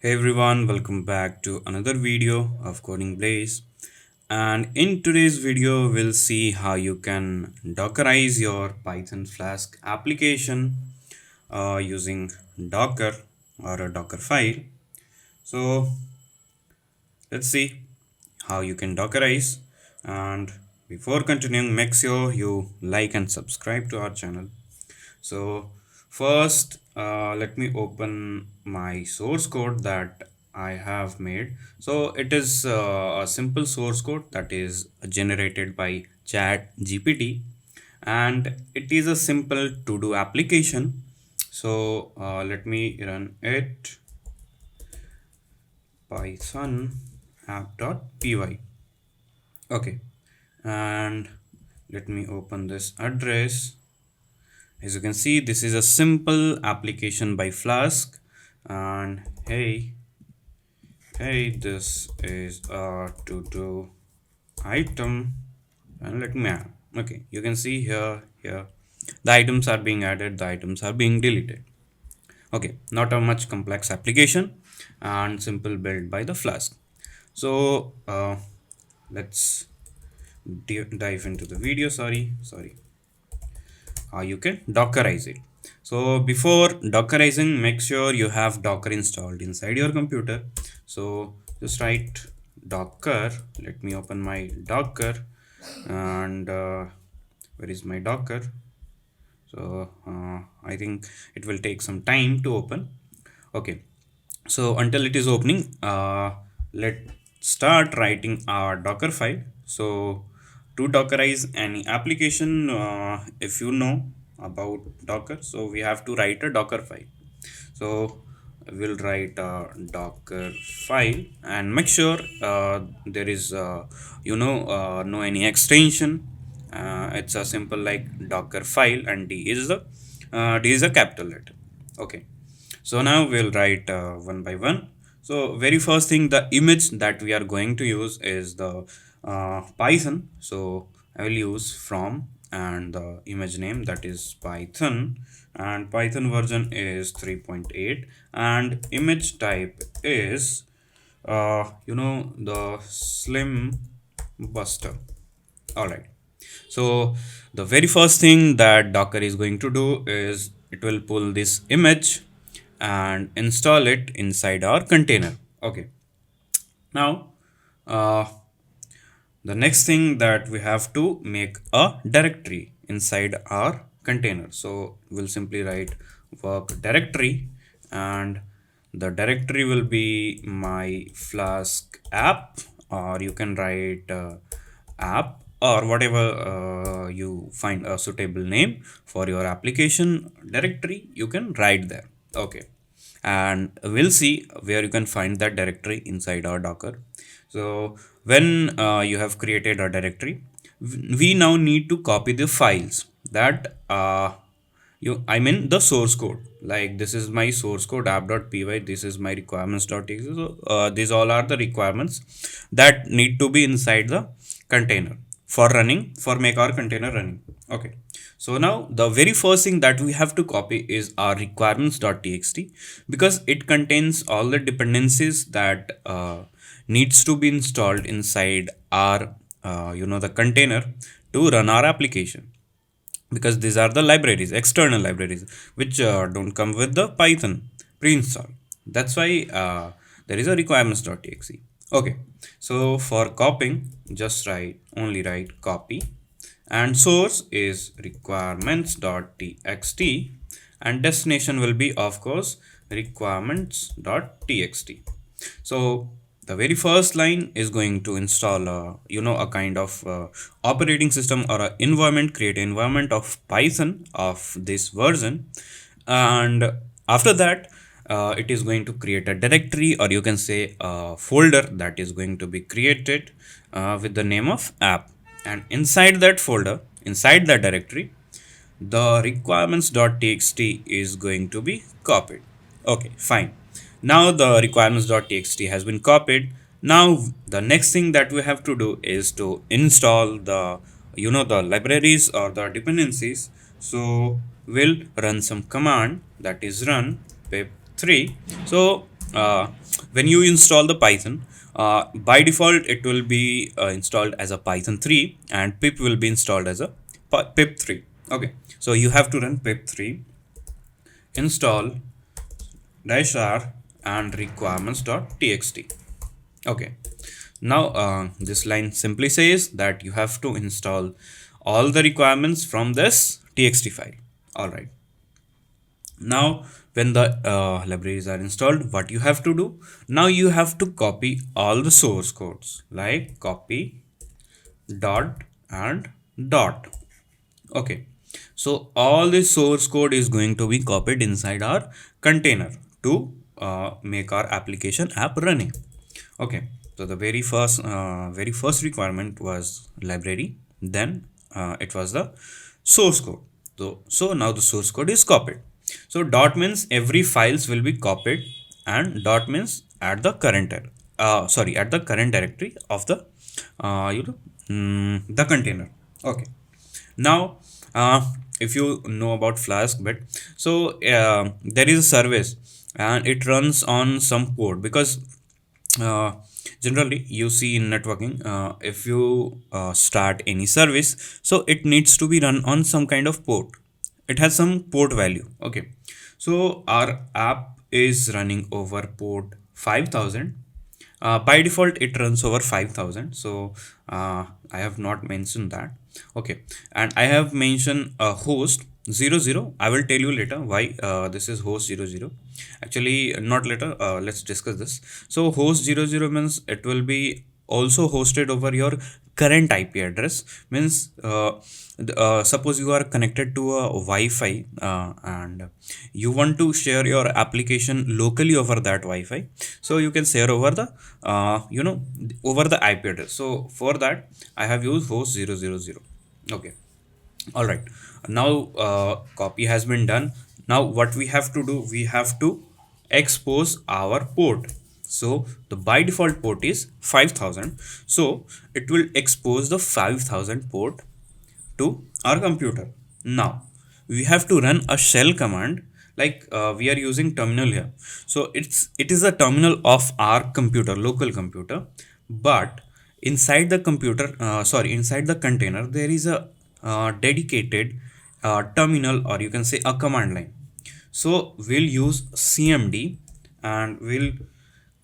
Hey everyone, welcome back to another video of codingBlaze. And in today's video, we'll see how you can Dockerize your Python Flask application using Docker or a Docker file. So let's see how you can Dockerize. And before continuing, make sure you like and subscribe to our channel. So first, let me open my source code that I have made. So it is a simple source code that is generated by Chat GPT, and it is a simple to-do application. So let me run it. Python app.py. Okay, and let me open this address. As you can see, this is a simple application by Flask, and hey, this is a to-do item, and let me add. Okay, you can see here, the items are being added, the items are being deleted. Okay, not a much complex application and simple build by the Flask. So let's dive into the video. Sorry. You can dockerize it. So before dockerizing, make sure you have Docker installed inside your computer. So just write docker. Let me open my Docker, and where is my Docker? So I think it will take some time to open. Okay, so until it is opening, let's start writing our Docker file. So to dockerize any application, if you know about Docker, so we have to write a Docker file. So we'll write a Docker file and make sure there is no any extension. It's a simple like Docker file, and D is a capital letter. Okay, so now we'll write one by one. So very first thing, the image that we are going to use is the Python. So I will use from and the image name, that is Python, and Python version is 3.8, and image type is the Slim Buster. All right. So the very first thing that Docker is going to do is it will pull this image and install it inside our container. Okay. Now, the next thing that we have to make a directory inside our container. So we'll simply write work directory, and the directory will be my Flask app, or you can write app, or whatever you find a suitable name for your application directory, you can write there. Okay, and we'll see where you can find that directory inside our Docker. So when you have created a directory, we now need to copy the files that I mean the source code. Like this is my source code app.py, this is my requirements.exe. So these all are the requirements that need to be inside the container for make our container running. Okay, so now the very first thing that we have to copy is our requirements.txt, because it contains all the dependencies that needs to be installed inside our the container to run our application, because these are the libraries, external libraries, which don't come with the Python pre-install. That's why there is a requirements.txt. Okay, so for copying, just only write copy, and source is requirements.txt, and destination will be, of course, requirements.txt. So the very first line is going to install a kind of operating system or a environment, create an environment of Python of this version, and after that it is going to create a directory, or you can say a folder, that is going to be created with the name of app, and inside that folder, inside that directory, the requirements.txt is going to be copied. Okay, fine. Now the requirements.txt has been copied. Now the next thing that we have to do is to install the the libraries or the dependencies. So we'll run some command, that is run pip3. So when you install the Python, by default it will be installed as a Python 3, and pip will be installed as a pip 3. Okay, so you have to run pip 3 install dash r and requirements.txt. Okay, now this line simply says that you have to install all the requirements from this txt file. All right, now when the libraries are installed, what you have to do now, you have to copy all the source codes, like copy dot and dot. Okay, so all this source code is going to be copied inside our container to make our application app running. Okay, so the very first requirement was library, then it was the source code. So now the source code is copied. So dot means every files will be copied, and dot means at the current at the current directory of the the container. Okay, now if you know about Flask bit, so there is a service and it runs on some port, because uh, generally you see in networking, if you start any service, so it needs to be run on some kind of port. It has some port value. Okay, so our app is running over port 5000. By default it runs over 5000, so I have not mentioned that. Okay, and I have mentioned a host 00. I will tell you later why this is host 00. Actually, not later, let's discuss this. So host 00 means it will be also hosted over your current IP address. Means suppose you are connected to a Wi-Fi and you want to share your application locally over that Wi-Fi, so you can share over the over the IP address. So for that I have used host 000. Okay, all right, now copy has been done. Now what we have to do, we have to expose our port. So the by default port is 5000, so it will expose the 5000 port to our computer. Now we have to run a shell command, like we are using terminal here. So it is a terminal of our computer, local computer, but inside the computer, inside the container, there is a dedicated terminal, or you can say a command line. So we'll use cmd and we'll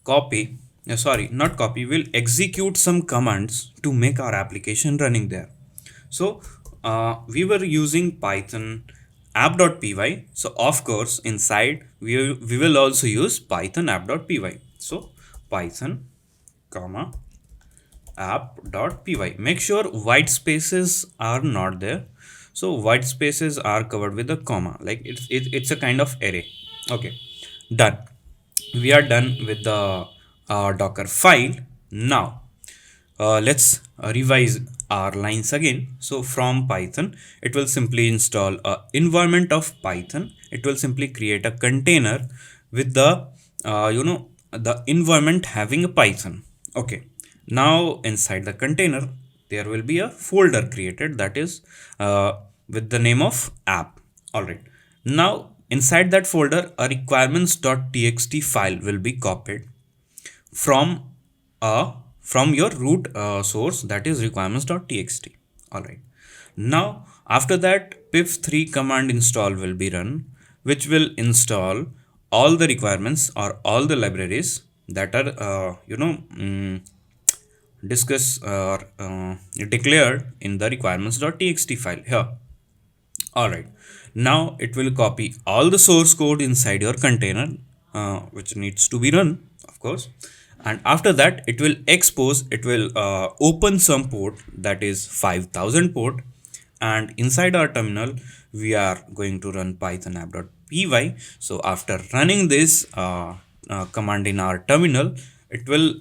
copy, not copy, we'll execute some commands to make our application running there. So we were using Python app.py. So of course inside we will also use Python app.py. So Python comma app.py. Make sure white spaces are not there. So white spaces are covered with a comma, like it's a kind of array. Okay, done. We are done with the Docker file. Now let's revise our lines again. So from Python, it will simply install a environment of Python. It will simply create a container with the the environment having a Python. Okay, now inside the container there will be a folder created, that is with the name of app. All right, now inside that folder a requirements.txt file will be copied from your root source, that is requirements.txt. All right, now after that pip3 command install will be run, which will install all the requirements or all the libraries that are discussed or declared in the requirements.txt file here. All right, now it will copy all the source code inside your container, which needs to be run, of course. And after that, it will expose, it will open some port, that is 5000 port. And inside our terminal, we are going to run python app.py. So after running this command in our terminal, it will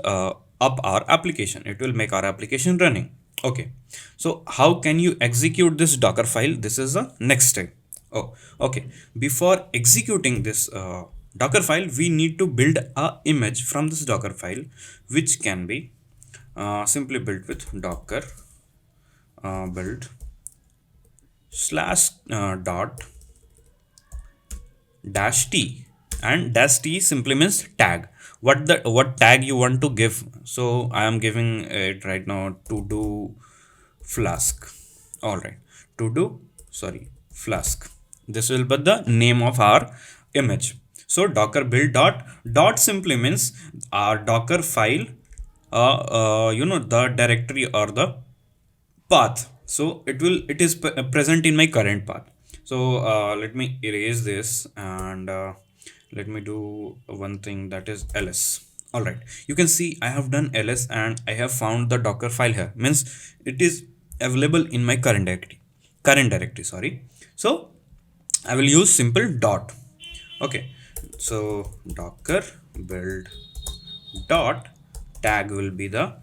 up our application. It will make our application running. Okay, so how can you execute this Docker file? This is the next step. Oh, okay. Before executing this Docker file, we need to build a image from this Docker file, which can be simply built with Docker build slash dot dash t, and dash t simply means tag. What tag you want to give. So I am giving it right now to do Flask. All right, to do, sorry, Flask. This will be the name of our image. So docker build dot simply means our docker file, the directory or the path. So it is present in my current path. So let me erase this, and let me do one thing, that is ls. All right, you can see I have done ls and I have found the docker file here, means it is available in my current directory, sorry. So I will use simple dot. Okay, so docker build dot tag will be the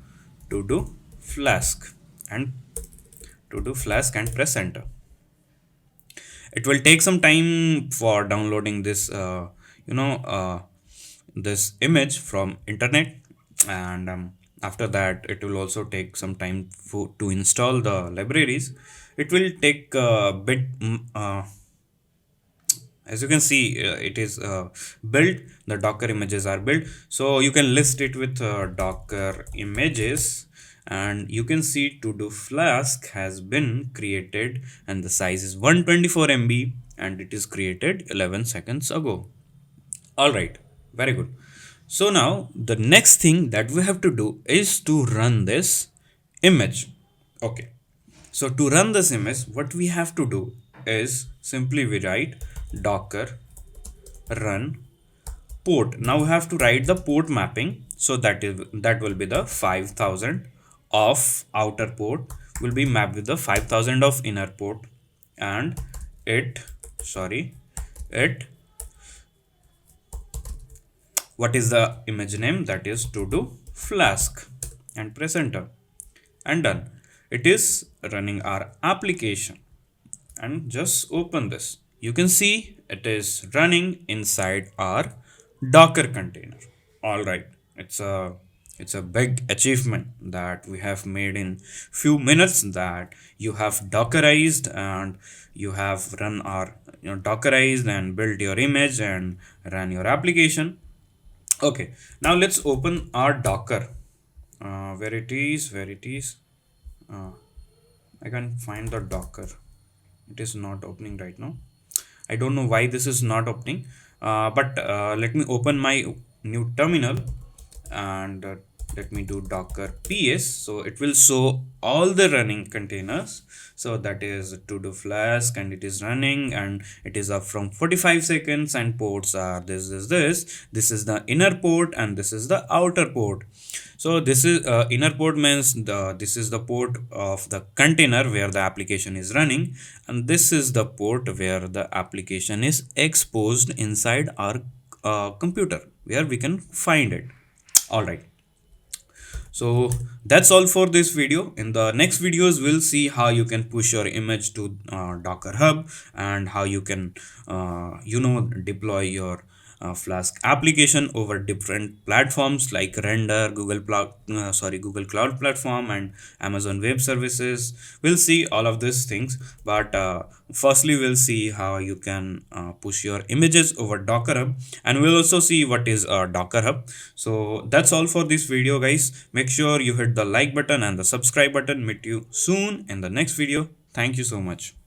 to do Flask, and press enter. It will take some time for downloading this this image from internet, and after that it will also take some time to install the libraries. It will take a bit, as you can see, it is built, the docker images are built. So you can list it with docker images, and you can see to do Flask has been created, and the size is 124 MB, and it is created 11 seconds ago. All right, very good. So now the next thing that we have to do is to run this image. Okay, so to run this image, what we have to do is simply we write docker run port. Now we have to write the port mapping. So that will be the 5000 of outer port will be mapped with the 5000 of inner port, and it what is the image name, that is to do Flask, and press enter, and done. It is running our application, and just open this. You can see it is running inside our Docker container. All right, it's a big achievement that we have made in few minutes, that you have dockerized and you have run our dockerized and built your image and run your application. Okay, now let's open our Docker. Where it is. uh, I can't find the Docker. It is not opening right now. I don't know why this is not opening, but let me open my new terminal, and let me do docker ps. So it will show all the running containers. So that is to do Flask, and it is running, and it is up from 45 seconds, and ports are this is the inner port, and this is the outer port. So this is inner port means this is the port of the container where the application is running, and this is the port where the application is exposed inside our computer, where we can find it. All right, so that's all for this video. In the next videos, we'll see how you can push your image to Docker Hub, and how you can deploy your Flask application over different platforms like Render, Google Cloud Platform, and Amazon Web Services. We'll see all of these things, but firstly we'll see how you can push your images over Docker Hub, and we'll also see what is Docker Hub. So that's all for this video, guys. Make sure you hit the like button and the subscribe button. Meet you soon in the next video. Thank you so much.